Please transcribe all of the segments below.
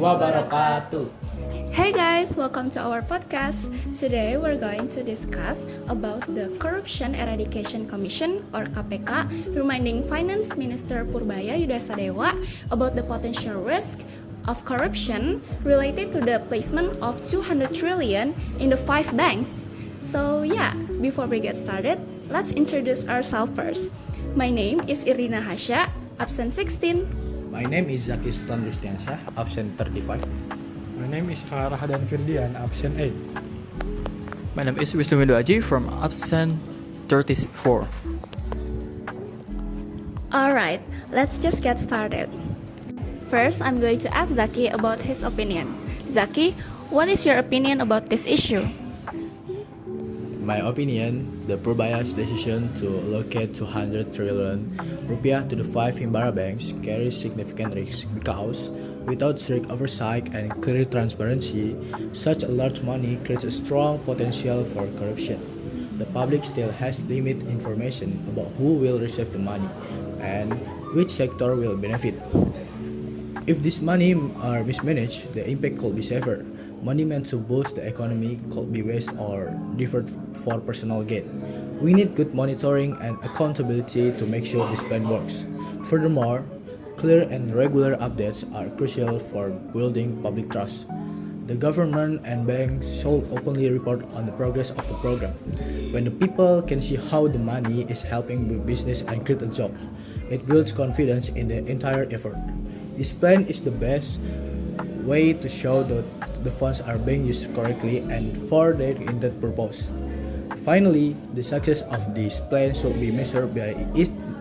wabarakatuh. Hey guys, welcome to our podcast. Today we're going to discuss about the Corruption Eradication Commission or KPK, reminding Finance Minister Purbaya Yudasadewa about the potential risk of corruption related to the placement of 200 trillion in the 5 banks. So yeah, before we get started, let's introduce ourselves first. My name is Irina Hasya, absent 16. My name is Zaki Sultan Rustiansyah, absent 35. My name is Rahdan Firdian, absent 8. My name is Wisnu Aji from absent 34. Alright, let's just get started. First, I'm going to ask Zaki about his opinion. Zaki, what is your opinion about this issue? My opinion, the Purbaya's decision to allocate 200 trillion rupiah to the 5 Himbara banks carries significant risk because without strict oversight and clear transparency, such a large money creates a strong potential for corruption. The public still has limited information about who will receive the money and which sector will benefit. If this money are mismanaged, the impact could be severe. Money meant to boost the economy could be wasted or diverted for personal gain. We need good monitoring and accountability to make sure this plan works. Furthermore, clear and regular updates are crucial for building public trust. The government and banks should openly report on the progress of the program. When the people can see how the money is helping business and create a job, it builds confidence in the entire effort. This plan is the best way to show that the funds are being used correctly and for their intended purpose. Finally, the success of this plan should be measured by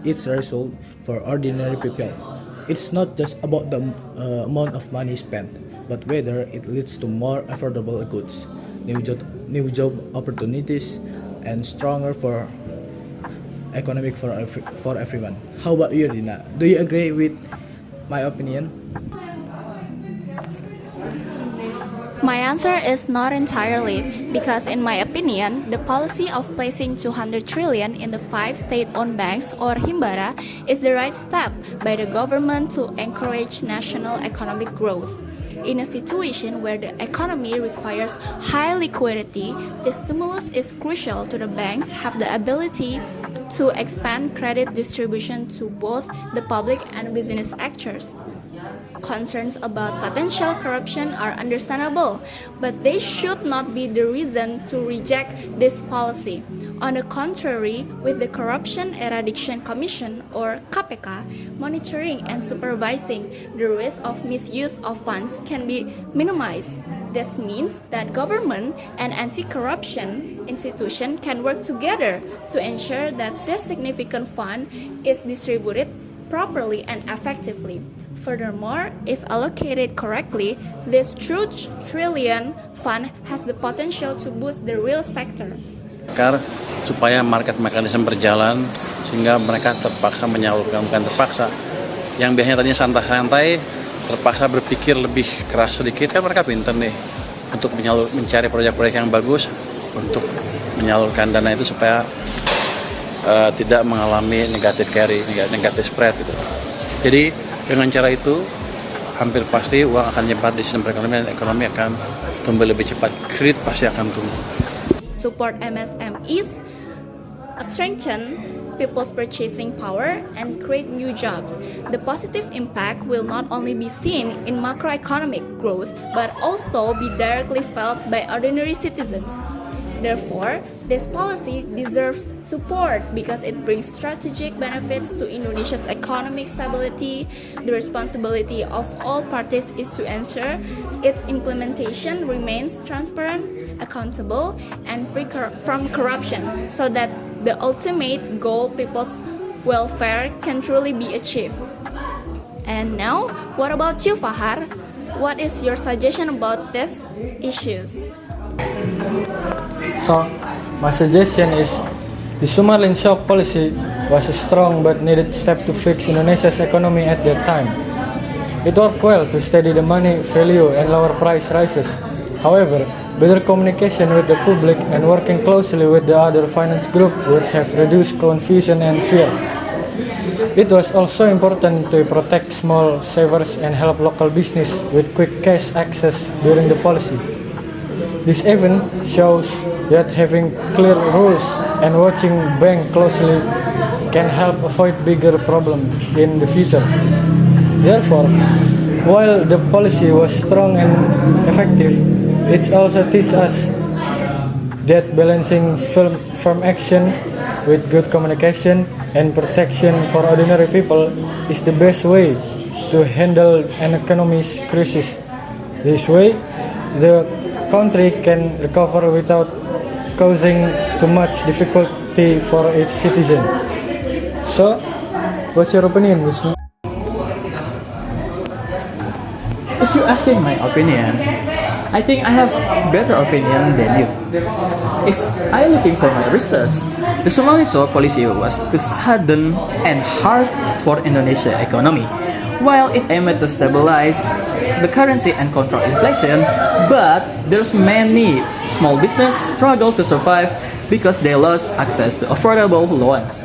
its result for ordinary people. It's not just about the amount of money spent, but whether it leads to more affordable goods, new job opportunities, and stronger for economic for everyone. How about you, Dina? Do you agree with my opinion? My answer is not entirely, because in my opinion, the policy of placing 200 trillion in the 5 state-owned banks or Himbara is the right step by the government to encourage national economic growth. In a situation where the economy requires high liquidity, the stimulus is crucial to the banks have the ability to expand credit distribution to both the public and business actors. Concerns about potential corruption are understandable, but they should not be the reason to reject this policy. On the contrary, with the Corruption Eradication Commission or KPK, monitoring and supervising the risk of misuse of funds can be minimized. This means that government and anti-corruption institution can work together to ensure that this significant fund is distributed properly and effectively. Furthermore, if allocated correctly, this trillion fund has the potential to boost the real sector. Supaya market mekanisme berjalan sehingga mereka terpaksa menyalurkan, bukan terpaksa, yang biasanya tadinya santai-santai terpaksa berpikir lebih keras sedikit, kan mereka pintar nih untuk mencari proyek-proyek yang bagus untuk menyalurkan dana itu supaya tidak mengalami negatif carry, negatif spread gitu. Jadi dengan cara itu hampir pasti uang akan nyebar di sistem perekonomian dan ekonomi akan tumbuh lebih cepat, kredit pasti akan tumbuh. Support MSMEs, strengthen people's purchasing power, and create new jobs. The positive impact will not only be seen in macroeconomic growth, but also be directly felt by ordinary citizens. Therefore, this policy deserves support because it brings strategic benefits to Indonesia's economic stability. The responsibility of all parties is to ensure its implementation remains transparent, accountable, and free from corruption, so that the ultimate goal, people's welfare, can truly be achieved. And now, what about you, Fahar? What is your suggestion about these issues? So, my suggestion is the Sumarlin shock policy was a strong but needed step to fix Indonesia's economy at that time. It worked well to steady the money value and lower price rises. However, better communication with the public and working closely with the other finance group would have reduced confusion and fear. It was also important to protect small savers and help local business with quick cash access during the policy. This event shows that having clear rules and watching bank closely can help avoid bigger problems in the future. Therefore, while the policy was strong and effective, it also teaches us that balancing firm action with good communication and protection for ordinary people is the best way to handle an economic crisis. This way, the country can recover without causing too much difficulty for its citizens. So, what's your opinion, Wisnu? If you're asking my opinion, I think I have better opinion than you. If I'm looking for my research, the Somali Show policy was too sudden and harsh for Indonesia economy. While it aimed to stabilize the currency and control inflation, but there's many small business struggle to survive because they lost access to affordable loans,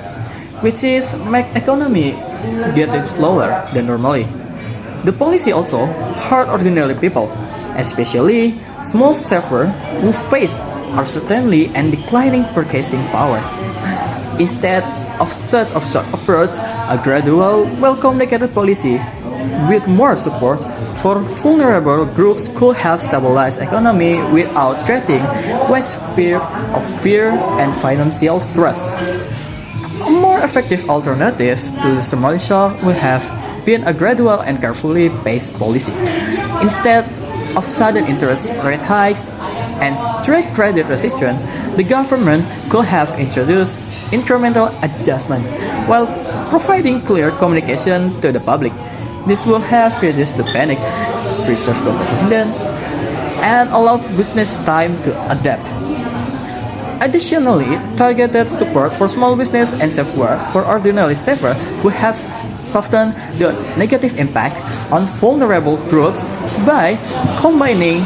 which is make economy getting slower than normally. The policy also hurt ordinary people, especially small savers who face uncertainty and declining purchasing power. Instead of such a short approach, a gradual, well-communicated policy with more support for vulnerable groups could help stabilize economy without creating widespread of fear and financial stress. A more effective alternative to the Somali Show would have been a gradual and carefully paced policy. Instead of sudden interest rate hikes and strict credit restriction, the government could have introduced incremental adjustment while providing clear communication to the public. This will have reduced the panic, preserve confidence, and allow business time to adapt. Additionally, targeted support for small business and safeguard for ordinary savers would have softened the negative impact on vulnerable groups by combining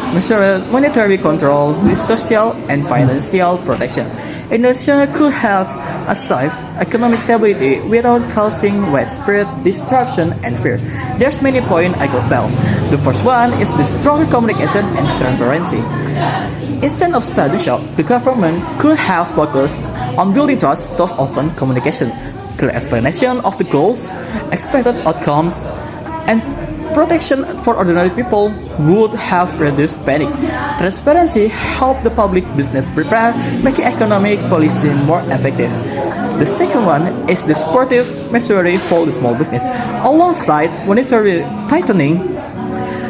monetary control with social and financial protection. Indonesia could have achieved economic stability without causing widespread disruption and fear. There's many points I could tell. The first one is the stronger communication and transparency. Instead of sudden shock, the government could have focused on building trust through open communication, clear explanation of the goals, expected outcomes, and protection for ordinary people would have reduced panic. Transparency helped the public business prepare, making economic policy more effective. The second one is the supportive measure for the small business. Alongside monetary tightening,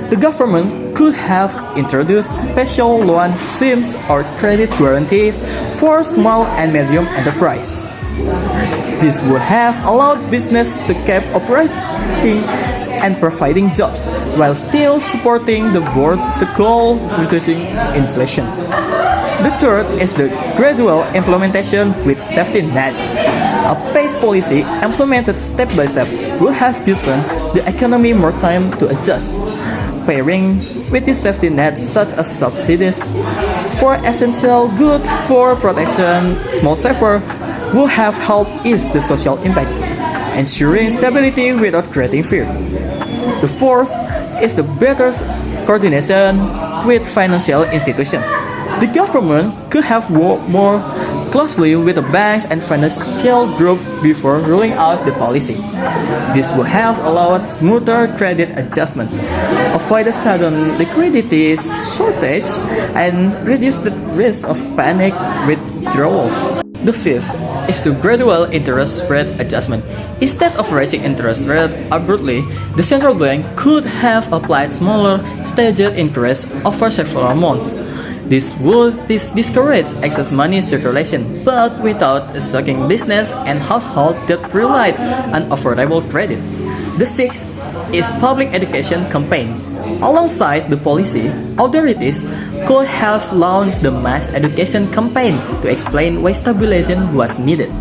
the government could have introduced special loan schemes or credit guarantees for small and medium enterprise. This would have allowed business to keep operating and providing jobs while still supporting the goal reducing inflation. The third is the gradual implementation with safety nets. A paced policy implemented step by step will have given the economy more time to adjust. Pairing with the safety nets such as subsidies for essential goods for protection, small saver will have helped ease the social impact, ensuring stability without creating fear. The fourth is the better coordination with financial institutions. The government could have worked more closely with the banks and financial groups before rolling out the policy. This would have allowed smoother credit adjustment, avoided sudden liquidity shortage, and reduced the risk of panic withdrawals. The fifth is the gradual interest rate adjustment. Instead of raising interest rate abruptly, the central bank could have applied smaller staged increase over several months. This would discourage excess money circulation, but without shocking business and households that relied on affordable credit. The sixth is public education campaign. Alongside the policy, authorities could have launched the mass education campaign to explain why stabilization was needed.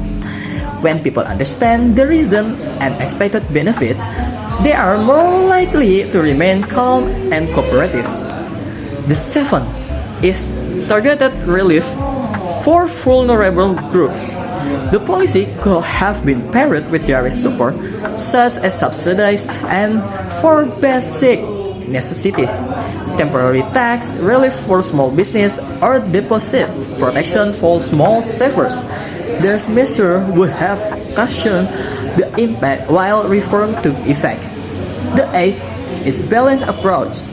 When people understand the reason and expected benefits, they are more likely to remain calm and cooperative. The seventh is targeted relief for vulnerable groups. The policy could have been paired with direct support, such as subsidies and for basic necessities, temporary tax relief for small business, or deposit protection for small savers. These measures would have cushioned the impact while reform took effect. The eighth is balanced approach.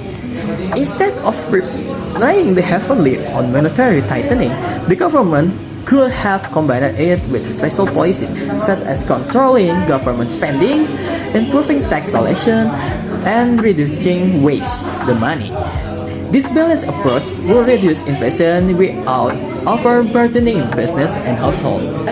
Instead of relying heavily on monetary tightening, the government could have combined it with fiscal policies such as controlling government spending, improving tax collection, and reducing waste the money. This balanced approach will reduce inflation without overburdening business and household.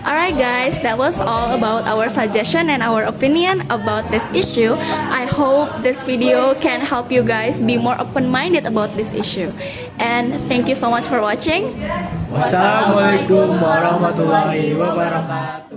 Alright guys, that was all about our suggestion and our opinion about this issue. I hope this video can help you guys be more open-minded about this issue. And thank you so much for watching. Wassalamualaikum warahmatullahi wabarakatuh.